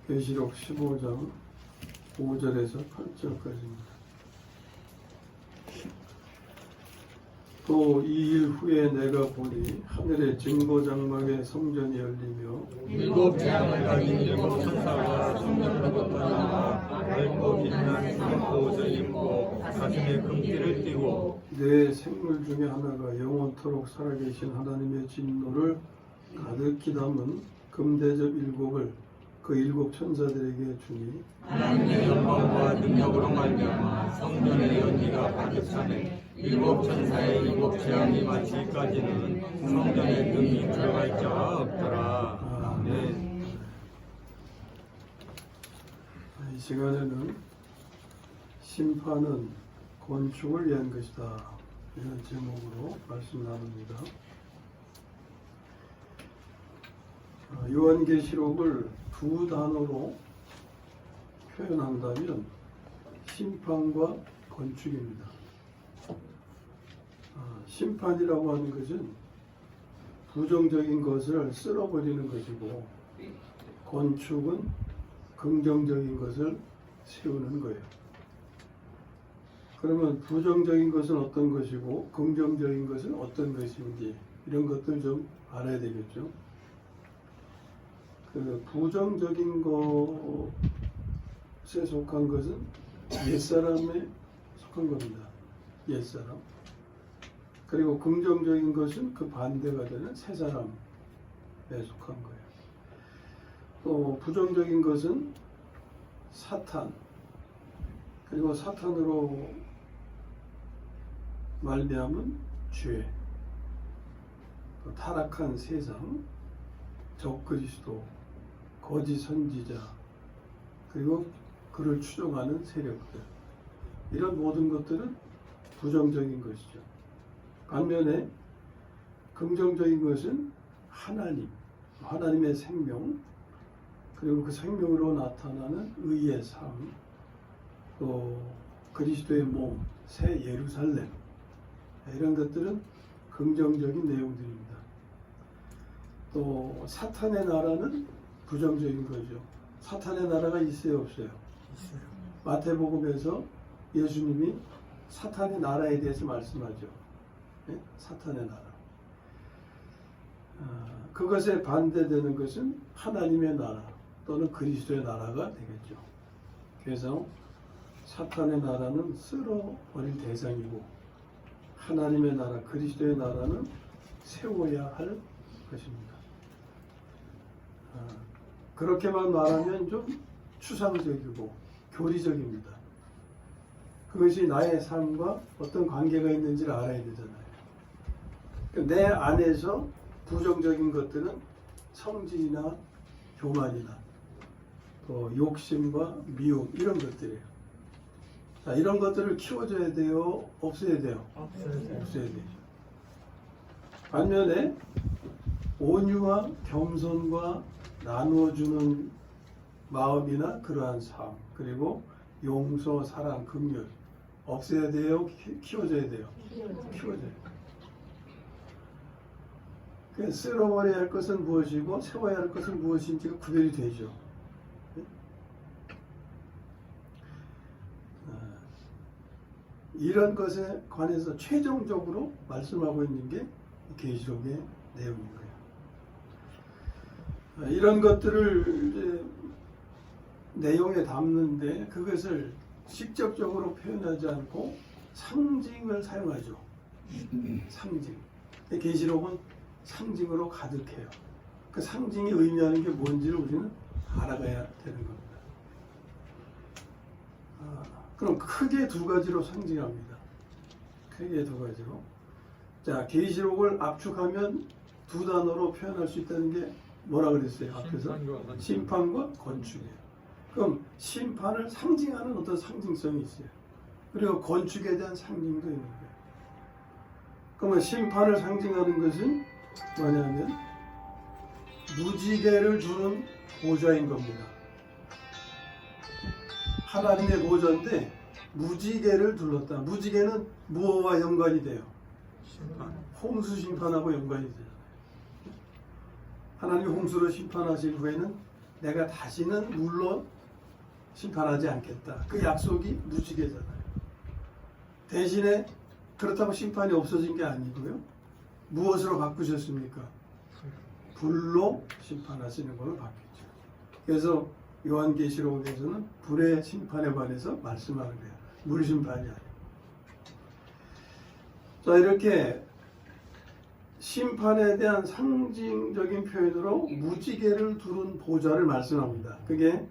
계시록 15장 5절에서 8절까지입니다. 또 2일 후에 내가 보니 하늘의 증거장막의 성전이 열리며 일곱 재앙을 가진 일곱 천사가 성전으로부터 나와 밝고 빛나는 흰 옷을 입고 가슴에 금띠를 띠고 내 생물 중에 하나가 영원토록 살아계신 하나님의 진노를 가득히 담은 금대접 일곱을 그 일곱 천사들에게 주니 하나님의 영광과 능력으로 말미암아 성전의 연기가 가득 차네. 일곱 천사의 일곱 재앙이 마치기까지는 성전에 등이 들어갈 자가 없더라. 아멘. 이 시간에는 심판은 건축을 위한 것이다, 이런 제목으로 말씀 나눕니다. 요한계시록을 두 단어로 표현한다면 심판과 건축입니다. 심판이라고 하는 것은 부정적인 것을 쓸어버리는 것이고, 건축은 긍정적인 것을 세우는 거예요. 그러면 부정적인 것은 어떤 것이고 긍정적인 것은 어떤 것인지 이런 것들 좀 알아야 되겠죠. 그 부정적인 것에 속한 것은 옛사람에 속한 겁니다. 옛사람. 그리고 긍정적인 것은 그 반대가 되는 새사람에 속한 거예요. 또 부정적인 것은 사탄, 그리고 사탄으로 말미암은 죄, 또 타락한 세상, 적그리스도, 거짓 선지자, 그리고 그를 추종하는 세력들, 이런 모든 것들은 부정적인 것이죠. 반면에 긍정적인 것은 하나님, 하나님의 생명, 그리고 그 생명으로 나타나는 의의 삶, 또 그리스도의 몸, 새 예루살렘, 이런 것들은 긍정적인 내용들입니다. 또 사탄의 나라는 부정적인 거죠. 사탄의 나라가 있어요, 없어요? 있어요. 마태복음에서 예수님이 사탄의 나라에 대해서 말씀하죠. 네? 사탄의 나라. 그것에 반대되는 것은 하나님의 나라 또는 그리스도의 나라가 되겠죠. 그래서 사탄의 나라는 쓸어버릴 대상이고, 하나님의 나라, 그리스도의 나라는 세워야 할 것입니다. 그렇게만 말하면 좀 추상적이고 교리적입니다. 그것이 나의 삶과 어떤 관계가 있는지를 알아야 되잖아요. 내 안에서 부정적인 것들은 성질이나 교만이나 또 욕심과 미움, 이런 것들이에요. 자, 이런 것들을 키워줘야 돼요? 없애야 돼요? 없애야 되죠. 반면에 온유와 겸손과 나누어주는 마음이나 그러한 삶, 그리고 용서, 사랑, 긍휼, 없애야 돼요? 키워줘야 돼요? 키워줘야 돼요. 쓸어버려야 할 것은 무엇이고 세워야 할 것은 무엇인지가 구별이 되죠. 이런 것에 관해서 최종적으로 말씀하고 있는 게 계시록의 내용인 거예요. 이런 것들을 이제 내용에 담는데 그것을 직접적으로 표현하지 않고 상징을 사용하죠. 상징. 계시록은 상징으로 가득해요. 그 상징이 의미하는 게 뭔지를 우리는 알아가야 되는 겁니다. 그럼 크게 두 가지로 상징합니다. 크게 두 가지로. 자, 계시록을 압축하면 두 단어로 표현할 수 있다는 게 뭐라 그랬어요? 앞에서 심판과 건축이에요. 그럼 심판을 상징하는 어떤 상징성이 있어요. 그리고 건축에 대한 상징도 있는 거예요. 그러면 심판을 상징하는 것은 뭐냐면 무지개를 주는 보좌인 겁니다. 하나님의 보좌인데 무지개를 둘렀다. 무지개는 무엇과 연관이 돼요? 홍수 심판하고 연관이 돼요. 하나님이 홍수로 심판하실 후에는 내가 다시는 물로 심판하지 않겠다. 그 약속이 무지개잖아요. 대신에 그렇다고 심판이 없어진 게 아니고요. 무엇으로 바꾸셨습니까? 불로 심판하시는 걸로 바뀌었죠. 그래서 요한계시록에서는 불의 심판에 관해서 말씀하는 거예요. 물 심판이 아니에요. 자, 이렇게 심판에 대한 상징적인 표현으로 무지개를 두른 보좌를 말씀합니다. 그게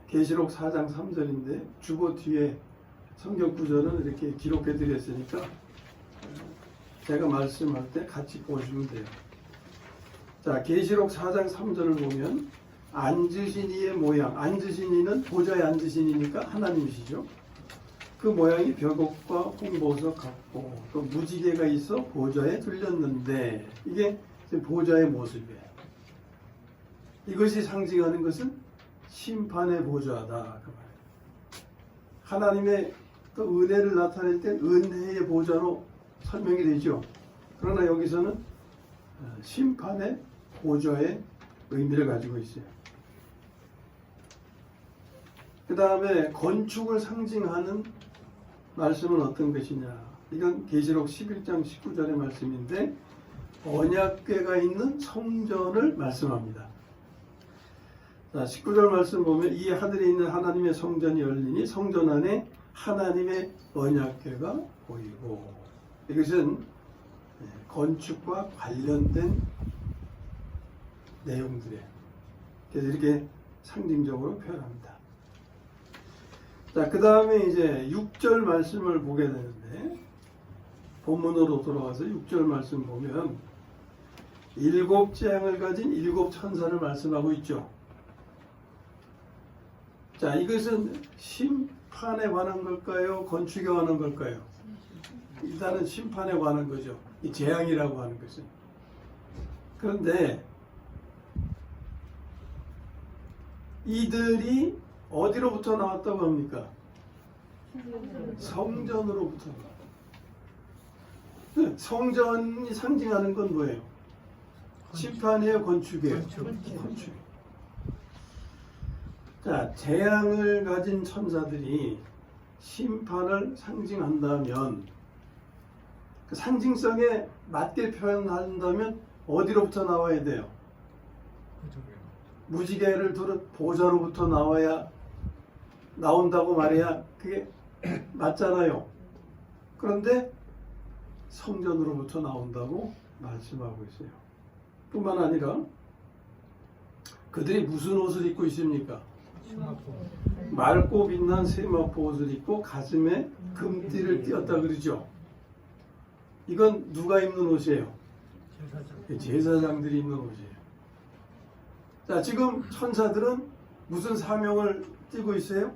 계시록 4장 3절인데 주보 뒤에 성경 구절은 이렇게 기록해 드렸으니까 제가 말씀할 때 같이 보시면 돼요. 자, 계시록 4장 3절을 보면 앉으신 이의 모양, 앉으신 이는 보좌에 앉으신 이니까 하나님이시죠. 그 모양이 벽옥과 홍보석 같고 또 무지개가 있어 보좌에 들렸는데 이게 지금 보좌의 모습이에요. 이것이 상징하는 것은 심판의 보좌다 그 말이에요. 하나님의 그 은혜를 나타낼 때 은혜의 보좌로 설명이 되죠. 그러나 여기서는 심판의 보좌의 의미를 가지고 있어요. 그 다음에 건축을 상징하는 말씀은 어떤 것이냐. 이건 계시록 11장 19절의 말씀인데 언약궤가 있는 성전을 말씀합니다. 자, 19절 말씀 보면 이 하늘에 있는 하나님의 성전이 열리니 성전 안에 하나님의 언약궤가 보이고, 이것은 건축과 관련된 내용들이에요. 그래서 이렇게 상징적으로 표현합니다. 자, 그 다음에 이제 6절 말씀을 보게 되는데, 본문으로 돌아가서 6절 말씀 보면 일곱 재앙을 가진 일곱 천사를 말씀하고 있죠. 자, 이것은 심판에 관한 걸까요? 건축에 관한 걸까요? 일단은 심판에 관한 거죠. 이 재앙이라고 하는 것은. 그런데 이들이 어디로부터 나왔다고 합니까? 성전으로부터. 성전이 상징하는 건 뭐예요? 심판이에요, 건축이에요? 건축. 자, 재앙을 가진 천사들이 심판을 상징한다면, 그 상징성에 맞게 표현한다면 어디로부터 나와야 돼요? 무지개를 두른 보좌로부터 나온다고 말해야 그게 맞잖아요. 그런데 성전으로부터 나온다고 말씀하고 있어요. 뿐만 아니라 그들이 무슨 옷을 입고 있습니까? 맑고 빛난 세마포 옷을 입고 가슴에 금띠를 띄었다 그러죠. 이건 누가 입는 옷이에요? 제사장들이 입는 옷이에요. 자, 지금 천사들은 무슨 사명을 띠고 있어요?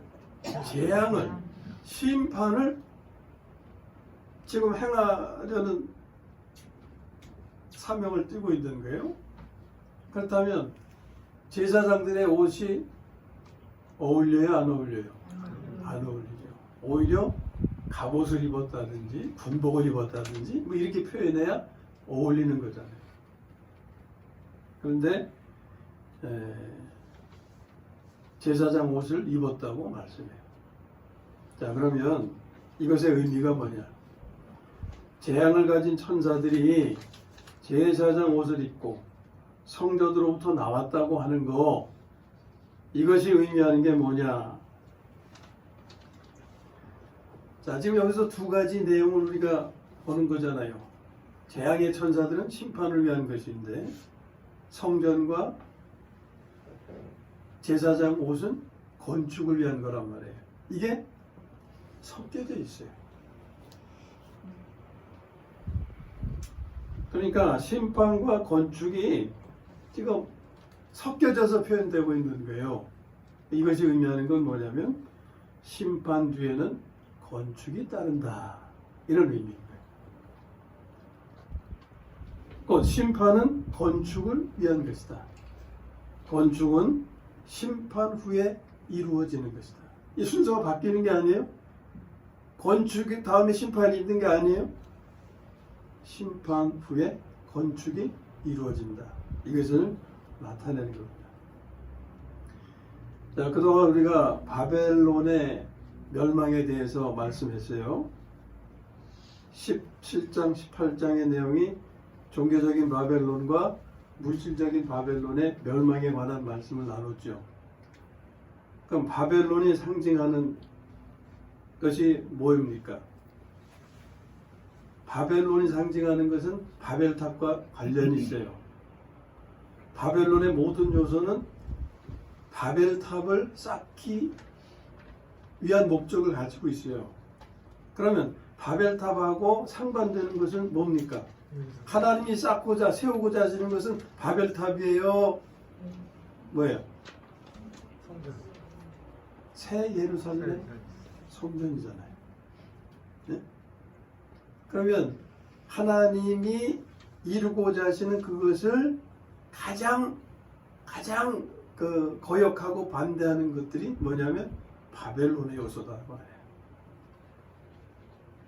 재앙을, 심판을 지금 행하려는 사명을 띠고 있는 거예요. 그렇다면 제사장들의 옷이 어울려요, 안 어울려요? 안 어울리죠. 오히려 갑옷을 입었다든지 군복을 입었다든지 뭐 이렇게 표현해야 어울리는 거잖아요. 그런데 제사장 옷을 입었다고 말씀해요. 자, 그러면 이것의 의미가 뭐냐? 재앙을 가진 천사들이 제사장 옷을 입고 성전으로부터 나왔다고 하는 거, 이것이 의미하는 게 뭐냐? 자, 지금 여기서 두 가지 내용을 우리가 보는 거잖아요. 재앙의 천사들은 심판을 위한 것인데 성전과 제사장 옷은 건축을 위한 거란 말이에요. 이게 섞여져 있어요. 그러니까 심판과 건축이 지금 섞여져서 표현되고 있는 거예요. 이것이 의미하는 건 뭐냐면 심판 뒤에는 건축이 따른다, 이런 의미인 거예요. 곧 심판은 건축을 위한 것이다. 건축은 심판 후에 이루어지는 것이다. 이 순서가 바뀌는 게 아니에요. 건축이 다음에 심판이 있는 게 아니에요. 심판 후에 건축이 이루어진다. 이것을 나타내는 겁니다. 자, 그동안 우리가 바벨론의 멸망에 대해서 말씀했어요. 17장, 18장의 내용이 종교적인 바벨론과 물질적인 바벨론의 멸망에 관한 말씀을 나눴죠. 그럼 바벨론이 상징하는 것이 뭐입니까? 바벨론이 상징하는 것은 바벨탑과 관련이 있어요. 바벨론의 모든 요소는 바벨탑을 쌓기 위한 목적을 가지고 있어요. 그러면 바벨탑하고 상반되는 것은 뭡니까? 하나님이 쌓고자 세우고자 하시는 것은 바벨탑이에요. 뭐예요? 새 예루살렘 성전이잖아요. 네? 그러면 하나님이 이루고자 하시는 그것을 가장 거역하고 반대하는 것들이 뭐냐면 바벨론의 요소다라고 해요.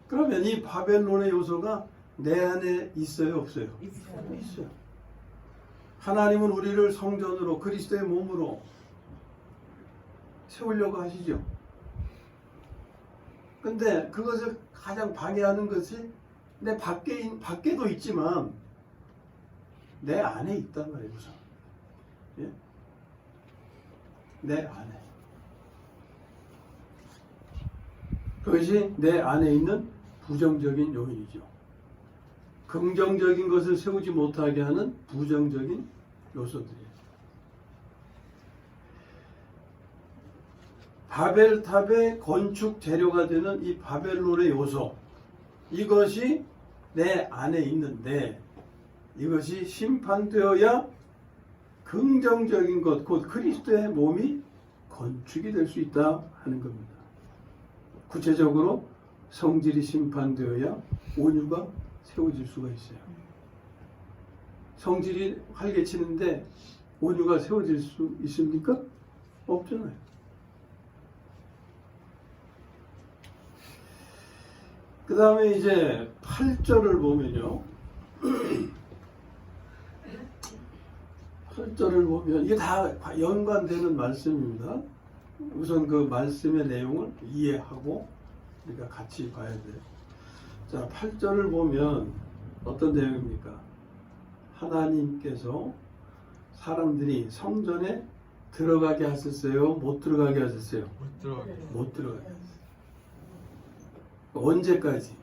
그러면 이 바벨론의 요소가 내 안에 있어요, 없어요? 있어요. 하나님은 우리를 성전으로 그리스도의 몸으로 세우려고 하시죠. 근데 그것을 가장 방해하는 것이 내 밖에도 있지만 내 안에 있단 말이에요, 우선. 예? 내 안에. 그것이 내 안에 있는 부정적인 요인이죠. 긍정적인 것을 세우지 못하게 하는 부정적인 요소들이에요. 바벨탑의 건축 재료가 되는 이 바벨론의 요소, 이것이 내 안에 있는데 이것이 심판되어야 긍정적인 것, 곧 그리스도의 몸이 건축이 될 수 있다 하는 겁니다. 구체적으로 성질이 심판되어야 온유가 세워질 수가 있어요. 성질이 활개치는데 온유가 세워질 수 있습니까? 없잖아요. 그 다음에 이제 8절을 보면요. 8절을 보면 이게 다 연관되는 말씀입니다. 우선 그 말씀의 내용을 이해하고 우리가 같이 봐야 돼요. 자, 8절을 보면 어떤 내용입니까? 하나님께서 사람들이 성전에 들어가게 하셨어요? 못 들어가게 하셨어요? 못 들어가게 하셨어요. 언제까지?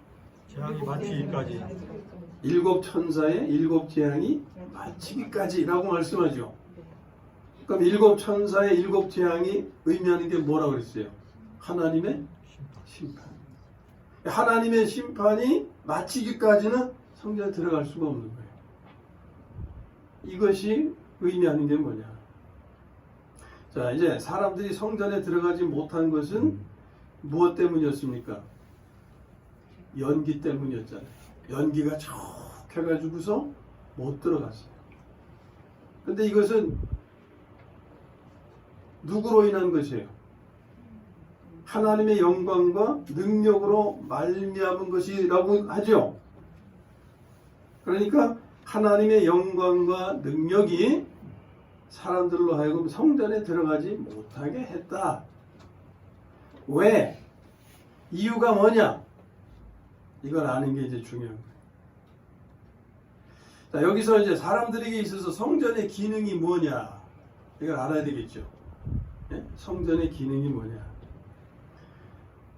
재앙이 마치기까지. 7 천사의 7 재앙이 마치기까지라고 말씀하죠. 그럼 7 천사의 7 재앙이 의미하는 게 뭐라고 그랬어요? 하나님의 심판. 하나님의 심판이 마치기까지는 성전에 들어갈 수가 없는 거예요. 이것이 의미하는 게 뭐냐? 자, 이제 사람들이 성전에 들어가지 못한 것은 무엇 때문이었습니까? 연기 때문이었잖아요. 연기가 쭉 해가지고서 못 들어갔어요. 근데 이것은 누구로 인한 것이에요? 하나님의 영광과 능력으로 말미암은 것이라고 하죠. 그러니까 하나님의 영광과 능력이 사람들로 하여금 성전에 들어가지 못하게 했다. 왜? 이유가 뭐냐? 이걸 아는 게 이제 중요한 거예요. 자, 여기서 이제 사람들에게 있어서 성전의 기능이 뭐냐? 이걸 알아야 되겠죠. 예? 성전의 기능이 뭐냐?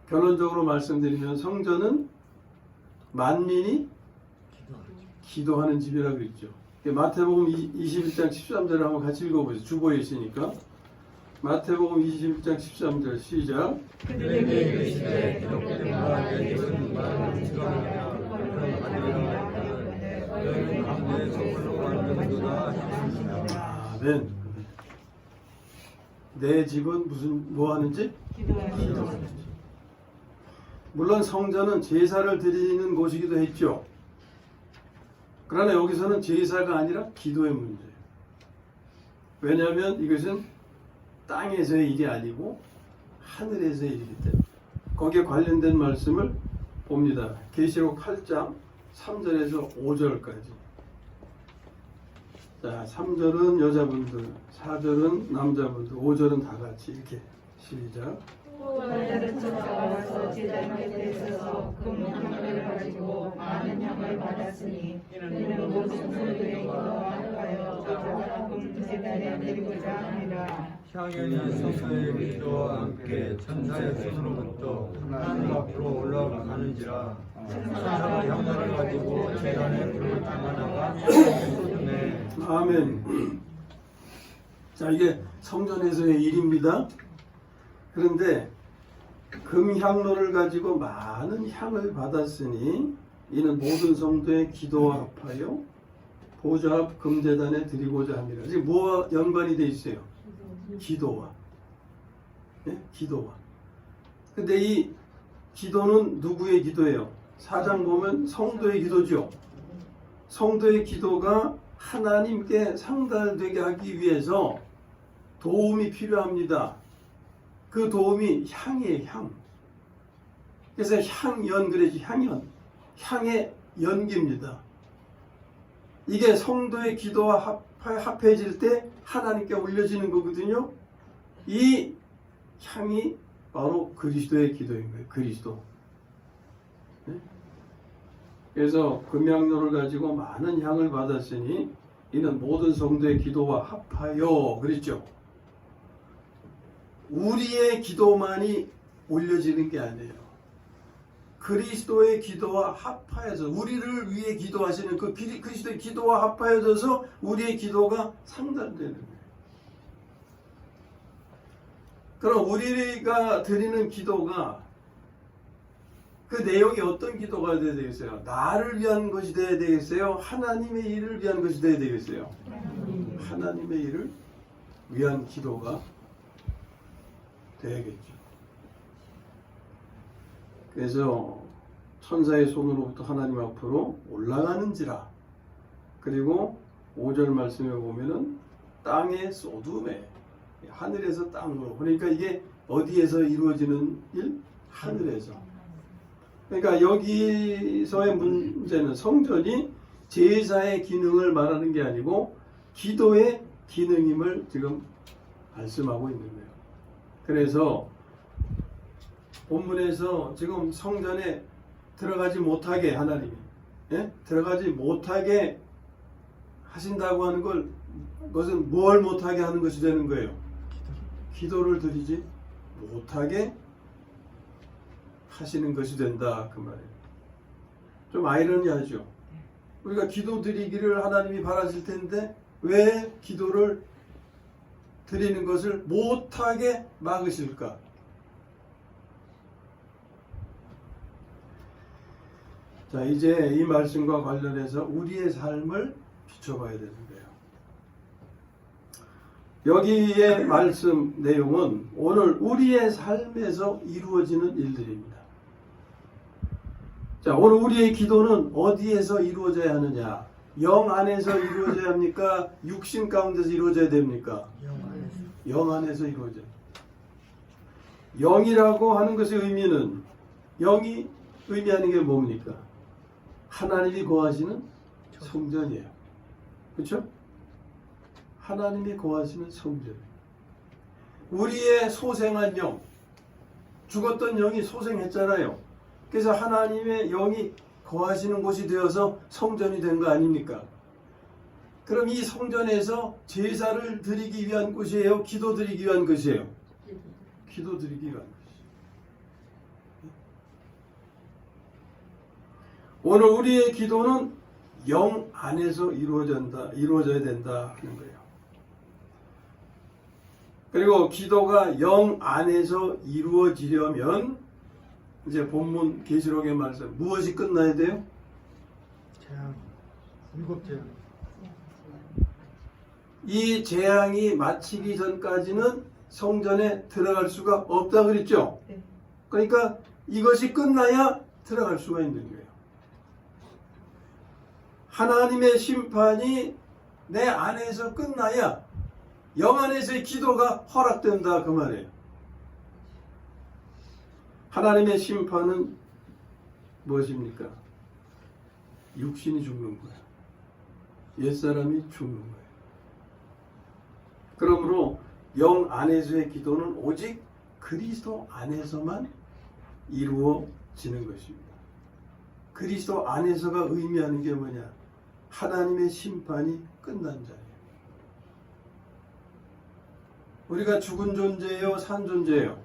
결론적으로 말씀드리면 성전은 만민이 기도하는 집이라고 있죠. 마태복음 21장 13절을 한번 같이 읽어보세요. 주보에 있으니까. 마태복음 21장 13절 시작. 그들에게 이르시되 기독된 바 내 집은 말을 지도하며 너희는 가운데서 올라가는도다. 아멘. 내 집은 뭐 하는지? 기도하는 집. 물론 성전은 제사를 드리는 곳이기도 했죠. 그러나 여기서는 제사가 아니라 기도의 문제예요. 왜냐하면 이것은 땅에서의 일이 아니고 하늘에서의 일이기 때문에 거기에 관련된 말씀을 봅니다. 계시록 8장 3절에서 5절까지. 자, 3절은 여자분들, 4절은 남자분들, 5절은 다 같이 이렇게 시작. 또 여자는 천사가 와서 제단 곁에 서서 금향을 가지고 많은 향을 받았으니 이는 모든 성도들의 기도하여 저자가 금제단에 드리고자 합니다. 향연이 성도의 기도와 함께 천사의 손으로부터 하나님 앞으로 올라가는지라. 천사가 향연을 가지고 제단에 불을 담아다가 쏟네. 아멘. 자, 이게 성전에서의 일입니다. 그런데 금향로를 가지고 많은 향을 받았으니 이는 모든 성도의 기도와 합하여 보좌 앞 금제단에 드리고자 합니다. 지금 뭐와 연관이 돼 있어요? 기도와. 네? 기도와. 근데 이 기도는 누구의 기도예요? 4장 보면 성도의 기도죠. 성도의 기도가 하나님께 상달되게 하기 위해서 도움이 필요합니다. 그 도움이 향이에요, 향. 그래서 향연, 그래지 향연. 향의 연기입니다. 이게 성도의 기도와 합해질 때 하나님께 올려지는 거거든요. 이 향이 바로 그리스도의 기도인 거예요. 그리스도. 네? 그래서 금향로를 가지고 많은 향을 받았으니 이는 모든 성도의 기도와 합하여 그랬죠. 우리의 기도만이 올려지는 게 아니에요. 그리스도의 기도와 합하여서 우리를 위해 기도하시는 그 그리스도의 기도와 합하여져서 우리의 기도가 상달되는 거예요. 그럼 우리가 드리는 기도가 그 내용이 어떤 기도가 되어야 되겠어요? 나를 위한 것이 되어야 되겠어요? 하나님의 일을 위한 것이 되어야 되겠어요? 하나님의 일을 위한 기도가 되겠죠. 그래서 천사의 손으로부터 하나님 앞으로 올라가는지라. 그리고 5절 말씀에 보면은 땅에 쏟음에 하늘에서 땅으로. 그러니까 이게 어디에서 이루어지는 일? 하늘에서. 그러니까 여기서의 문제는 성전이 제사의 기능을 말하는 게 아니고 기도의 기능임을 지금 말씀하고 있는 거예요. 그래서 본문에서 지금 성전에 들어가지 못하게 하나님이 들어가지 못하게 하신다고 하는 그것은 뭘 못하게 하는 것이 되는 거예요? 기도를 드리지 못하게 하시는 것이 된다 그 말이에요. 좀 아이러니하죠. 우리가 기도 드리기를 하나님이 바라실 텐데 왜 기도를 드리는 것을 못하게 막으실까? 자, 이제 이 말씀과 관련해서 우리의 삶을 비춰봐야 되는 거예요. 여기의 말씀 내용은 오늘 우리의 삶에서 이루어지는 일들입니다. 자, 오늘 우리의 기도는 어디에서 이루어져야 하느냐? 영 안에서 이루어져야 합니까? 육신 가운데서 이루어져야 됩니까? 영 안에서 이루어져요. 영이라고 하는 것의 의미는 영이 의미하는 게 뭡니까? 하나님이 거하시는 성전이에요. 그렇죠? 하나님이 거하시는 성전. 우리의 소생한 영, 죽었던 영이 소생했잖아요. 그래서 하나님의 영이 거하시는 곳이 되어서 성전이 된 거 아닙니까? 그럼 이 성전에서 제사를 드리기 위한 곳이에요? 기도 드리기 위한 것이에요? 기도 드리기 위한 것이에요. 오늘 우리의 기도는 영 안에서 이루어져야 된다 하는 거예요. 그리고 기도가 영 안에서 이루어지려면 이제 본문 계시록의 말씀 무엇이 끝나야 돼요? 재앙, 일곱 재앙. 이 재앙이 마치기 전까지는 성전에 들어갈 수가 없다 그랬죠? 그러니까 이것이 끝나야 들어갈 수가 있는 거예요. 하나님의 심판이 내 안에서 끝나야 영 안에서의 기도가 허락된다 그 말이에요. 하나님의 심판은 무엇입니까? 육신이 죽는 거예요. 옛사람이 죽는 거예요. 그러므로 영 안에서의 기도는 오직 그리스도 안에서만 이루어지는 것입니다. 그리스도 안에서가 의미하는 게 뭐냐? 하나님의 심판이 끝난 자예요. 우리가 죽은 존재예요? 산 존재예요?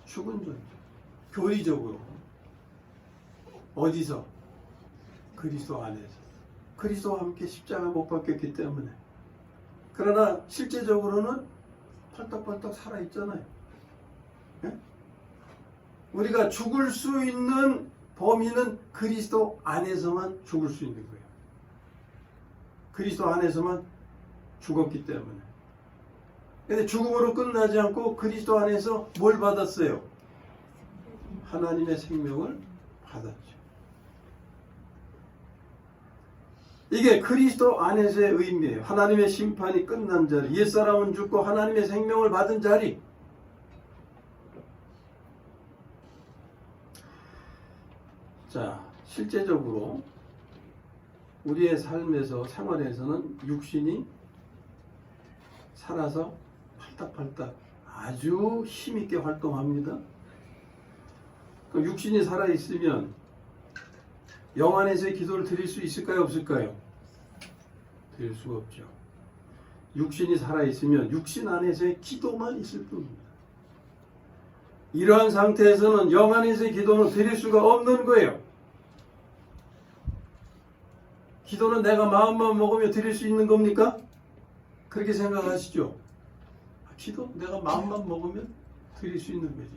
죽은 존재. 교리적으로. 어디서? 그리스도 안에서. 그리스도와 함께 십자가 못 박혔기 때문에. 그러나 실제적으로는 펄떡펄떡 살아있잖아요. 예? 우리가 죽을 수 있는 범위는 그리스도 안에서만 죽을 수 있는 거예요. 그리스도 안에서만 죽었기 때문에. 근데 죽음으로 끝나지 않고 그리스도 안에서 뭘 받았어요? 하나님의 생명을 받았죠. 이게 그리스도 안에서의 의미예요. 하나님의 심판이 끝난 자리, 옛사람은 죽고 하나님의 생명을 받은 자리. 자, 실제적으로 우리의 삶에서, 생활에서는 육신이 살아서 팔딱팔딱 아주 힘있게 활동합니다. 그럼 육신이 살아있으면 영 안에서의 기도를 드릴 수 있을까요? 없을까요? 드릴 수가 없죠. 육신이 살아있으면 육신 안에서의 기도만 있을 뿐입니다. 이러한 상태에서는 영 안에서의 기도는 드릴 수가 없는 거예요. 기도는 내가 마음만 먹으면 드릴 수 있는 겁니까? 그렇게 생각하시죠? 기도? 내가 마음만 먹으면 드릴 수 있는 거지.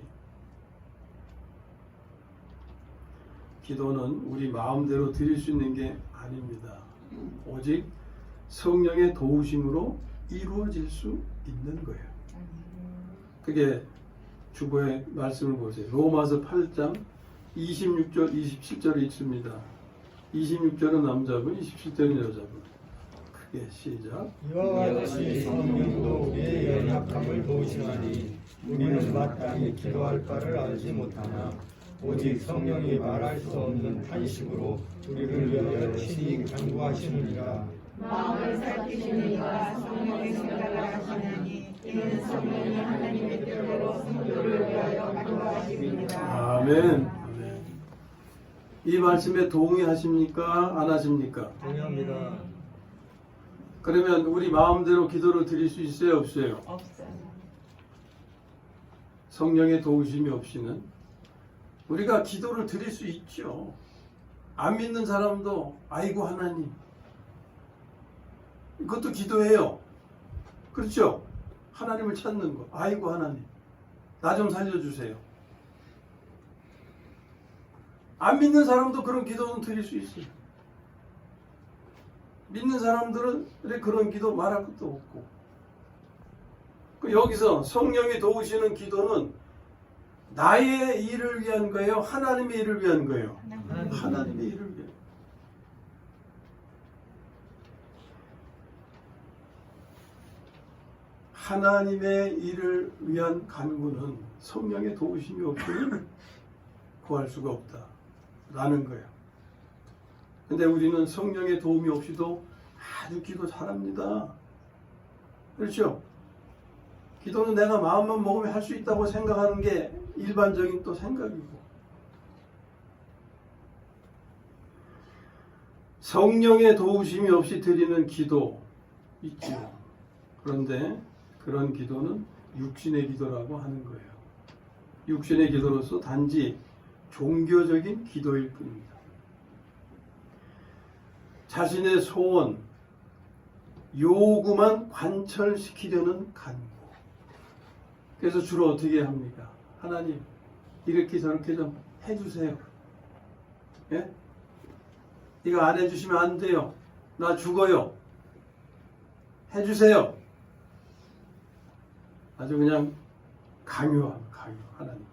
기도는 우리 마음대로 드릴 수 있는 게 아닙니다. 오직 성령의 도우심으로 이루어질 수 있는 거예요. 그게 주보의 말씀을 보세요. 로마서 8장 26절 27절에 있습니다. 26절은 남자분, 27절은 여자분. 크게 시작. 이와 같이 성령도 우리의 연약함을 도우시나니 우리는 마땅히 기도할 바를 알지 못하나 오직 성령이 말할 수 없는 탄식으로 우리를 위하여 친히 간구하시느니라. 마음을 살피시는 이가 성령의 생각을 하시느니 이는 성령이 하나님의 뜻대로 성도를 위하여 간구하십니다. 아멘. 아멘. 이 말씀에 동의하십니까? 안 하십니까? 동의합니다. 그러면 우리 마음대로 기도를 드릴 수 있어요? 없어요? 없어요. 성령의 도우심이 없이는 우리가 기도를 드릴 수 있죠. 안 믿는 사람도 아이고 하나님, 이것도 기도해요. 그렇죠? 하나님을 찾는 거. 아이고 하나님, 나 좀 살려주세요. 안 믿는 사람도 그런 기도는 드릴 수 있어요. 믿는 사람들은 그런 기도 말할 것도 없고. 여기서 성령이 도우시는 기도는 나의 일을 위한 거예요? 하나님의 일을 위한 거예요? 하나님의 일을 위한. 하나님의 일을 위한 간구는 성령의 도우심이 없이는 구할 수가 없다라는 거예요. 근데 우리는 성령의 도움이 없이도 아주 기도 잘합니다. 그렇죠? 기도는 내가 마음만 먹으면 할 수 있다고 생각하는 게 일반적인 또 생각이고, 성령의 도우심이 없이 드리는 기도 있죠. 그런데 그런 기도는 육신의 기도라고 하는 거예요. 육신의 기도로서 단지 종교적인 기도일 뿐입니다. 자신의 소원, 요구만 관철시키려는 간구. 그래서 주로 어떻게 합니까? 하나님, 이렇게 저렇게 좀 해주세요. 예? 이거 안 해주시면 안 돼요. 나 죽어요. 해주세요. 아주 그냥 강요 하나님께.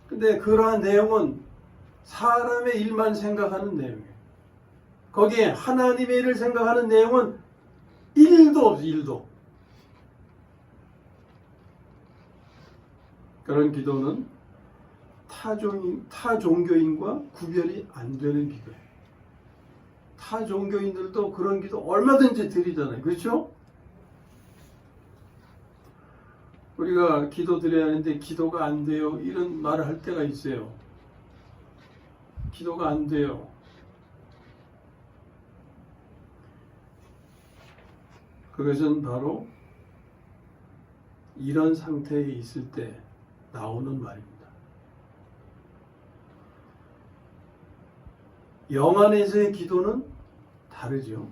근데 그러한 내용은 사람의 일만 생각하는 내용이에요. 거기에 하나님의 일을 생각하는 내용은 1도 없어요. 1도. 그런 기도는 타 종교인과 구별이 안 되는 기도예요. 타 종교인들도 그런 기도 얼마든지 드리잖아요. 그렇죠? 우리가 기도 드려야 하는데 기도가 안 돼요. 이런 말을 할 때가 있어요. 기도가 안 돼요. 그것은 바로 이런 상태에 있을 때 나오는 말입니다. 영 안에서의 기도는 다르죠.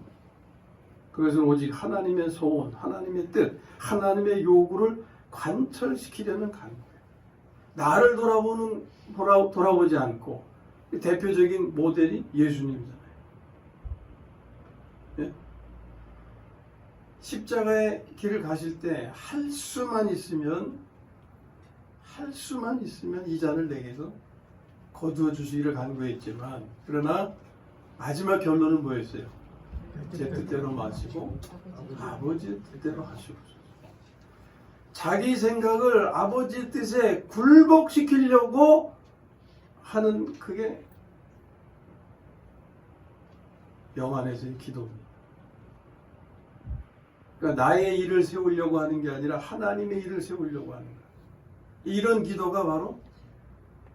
그것은 오직 하나님의 소원, 하나님의 뜻, 하나님의 요구를 관철시키려는 간구예요. 나를 돌아보지 않고 대표적인 모델이 예수님이잖아요. 예? 십자가의 길을 가실 때 할 수만 있으면 이 잔을 내게서 거두어 주시기를 간구했지만, 그러나 마지막 결론은 뭐였어요? 제 뜻대로 마시고 아버지의 뜻대로 하시옵소서. 자기 생각을 아버지의 뜻에 굴복시키려고 하는 그게 영 안에서의 기도입니다. 그러니까 나의 일을 세우려고 하는 게 아니라 하나님의 일을 세우려고 하는 거예요. 이런 기도가 바로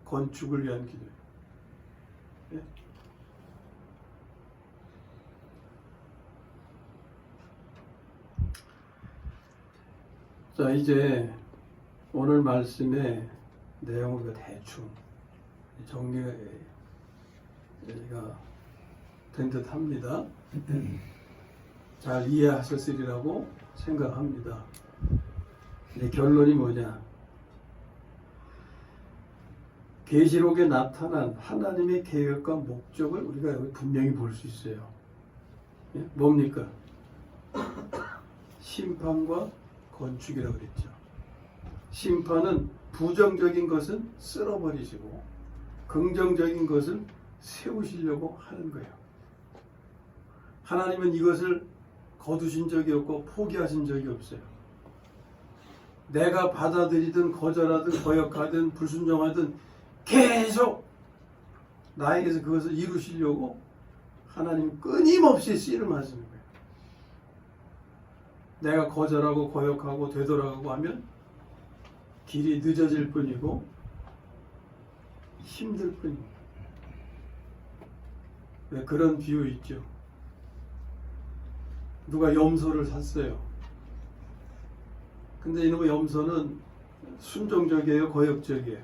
건축을 위한 기도예요. 예? 자, 이제 오늘 말씀의 내용을 대충 정리가 된 듯 합니다. 잘 이해하셨으리라고 생각합니다. 근데 결론이 뭐냐? 계시록에 나타난 하나님의 계획과 목적을 우리가 여기 분명히 볼 수 있어요. 예? 뭡니까? 심판과 건축이라고 그랬죠. 심판은 부정적인 것은 쓸어버리시고 긍정적인 것을 세우시려고 하는 거예요. 하나님은 이것을 거두신 적이 없고 포기하신 적이 없어요. 내가 받아들이든 거절하든 거역하든 불순종하든 계속 나에게서 그것을 이루시려고 하나님 끊임없이 씨름하시는 거예요. 내가 거절하고 거역하고 되돌아가고 하면 길이 늦어질 뿐이고 힘들 뿐입니다. 왜 그런 비유 있죠. 누가 염소를 샀어요. 근데 이놈의 염소는 순종적이에요, 거역적이에요?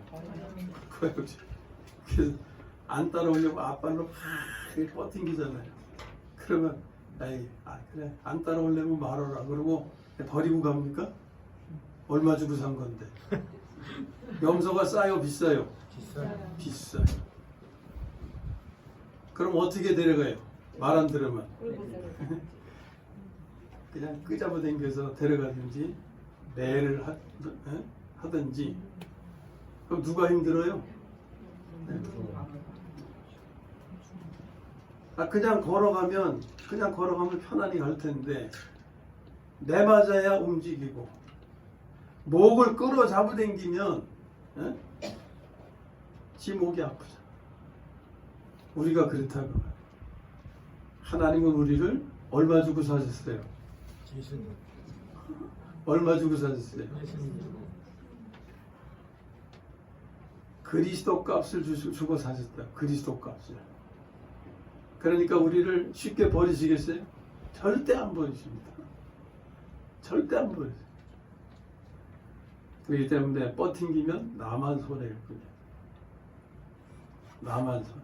거역적. 그래서 안 따라오려고 앞발로 막 뻗팅기잖아요. 그러면 그래 안 따라오려면 말아라 그러고 버리고 갑니까? 얼마 주고 산 건데. 염소가 싸요, 비싸요? 비싸요. 그럼 어떻게 데려가요? 말 안 들으면 그냥 끄잡아 당겨서 데려가든지 매를 하든지. 그럼 누가 힘들어요? 그냥 걸어가면 편안히 갈 텐데 내 맞아야 움직이고 목을 끌어 잡아당기면 지 목이 아프죠. 우리가 그렇다고. 하나님은 우리를 얼마 주고 사셨어요? 얼마 주고 사셨어요? 그리스도 값을 주고 사셨다. 그리스도 값을. 그러니까 우리를 쉽게 버리시겠어요? 절대 안 버리십니다. 절대 안 버리세요. 그렇기 때문에 뻗팅기면 나만 손해일 뿐이에요. 나만 손해.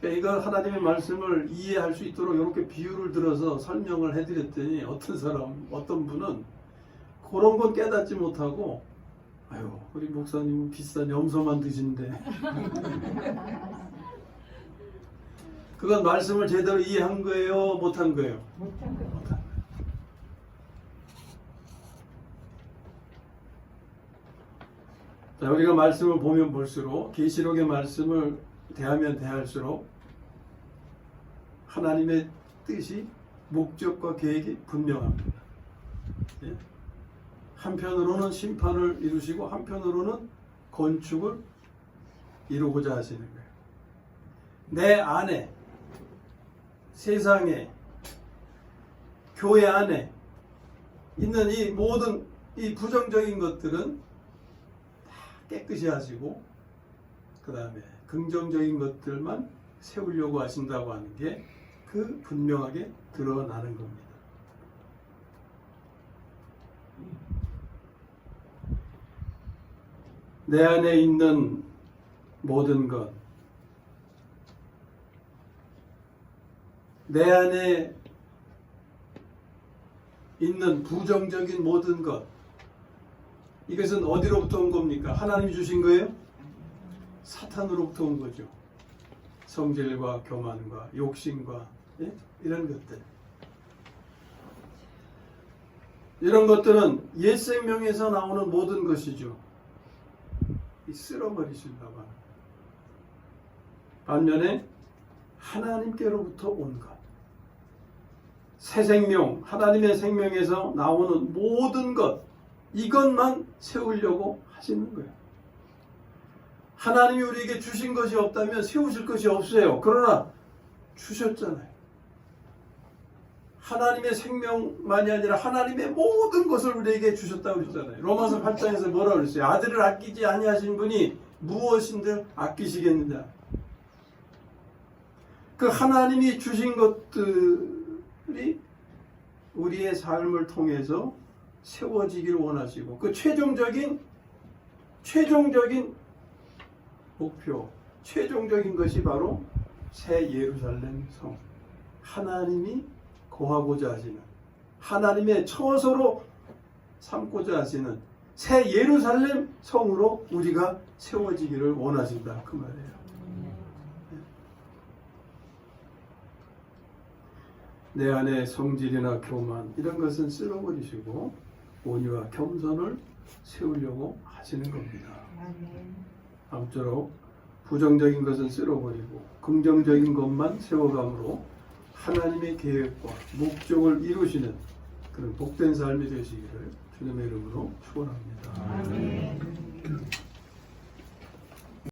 그러니까 이거 하나님의 말씀을 이해할 수 있도록 이렇게 비유를 들어서 설명을 해드렸더니 어떤 분은 그런 건 깨닫지 못하고 아유 우리 목사님은 비싼 염소만 드신대. 그건 말씀을 제대로 이해한 거예요? 못한 거예요? 못한 거예요. 못한 거예요. 자, 우리가 말씀을 보면 볼수록 계시록의 말씀을 대하면 대할수록 하나님의 뜻이 목적과 계획이 분명합니다. 예? 한편으로는 심판을 이루시고 한편으로는 건축을 이루고자 하시는 거예요. 내 안에 세상에 교회 안에 있는 이 모든 이 부정적인 것들은 다 깨끗이 하시고 그 다음에 긍정적인 것들만 세우려고 하신다고 하는 게 그 분명하게 드러나는 겁니다. 내 안에 있는 모든 것, 내 안에 있는 부정적인 모든 것, 이것은 어디로부터 온 겁니까? 하나님이 주신 거예요? 사탄으로부터 온 거죠. 성질과 교만과 욕심과 이런 것들. 이런 것들은 옛 생명에서 나오는 모든 것이죠. 쓸어버리신다고 합니다. 반면에 하나님께로부터 온 것, 새 생명, 하나님의 생명에서 나오는 모든 것, 이것만 세우려고 하시는 거예요. 하나님이 우리에게 주신 것이 없다면 세우실 것이 없어요. 그러나 주셨잖아요. 하나님의 생명만이 아니라 하나님의 모든 것을 우리에게 주셨다고 그랬잖아요. 로마서 8장에서 뭐라고 그랬어요? 아들을 아끼지 아니하신 분이 무엇인들 아끼시겠느냐. 그 하나님이 주신 것들이 우리의 삶을 통해서 세워지기를 원하시고 그 최종적인 목표, 최종적인 것이 바로 새 예루살렘 성, 하나님이 거하고자 하시는, 하나님의 처소로 삼고자 하시는 새 예루살렘 성으로 우리가 세워지기를 원하신다 그 말이에요. 내 안에 성질이나 교만 이런 것은 쓸어버리시고 온유와 겸손을 세우려고 하시는 겁니다. 아무쪼록 부정적인 것은 쓸어버리고 긍정적인 것만 세워감으로 하나님의 계획과 목적을 이루시는 그런 복된 삶이 되시기를 주님의 이름으로 축원합니다. 아멘.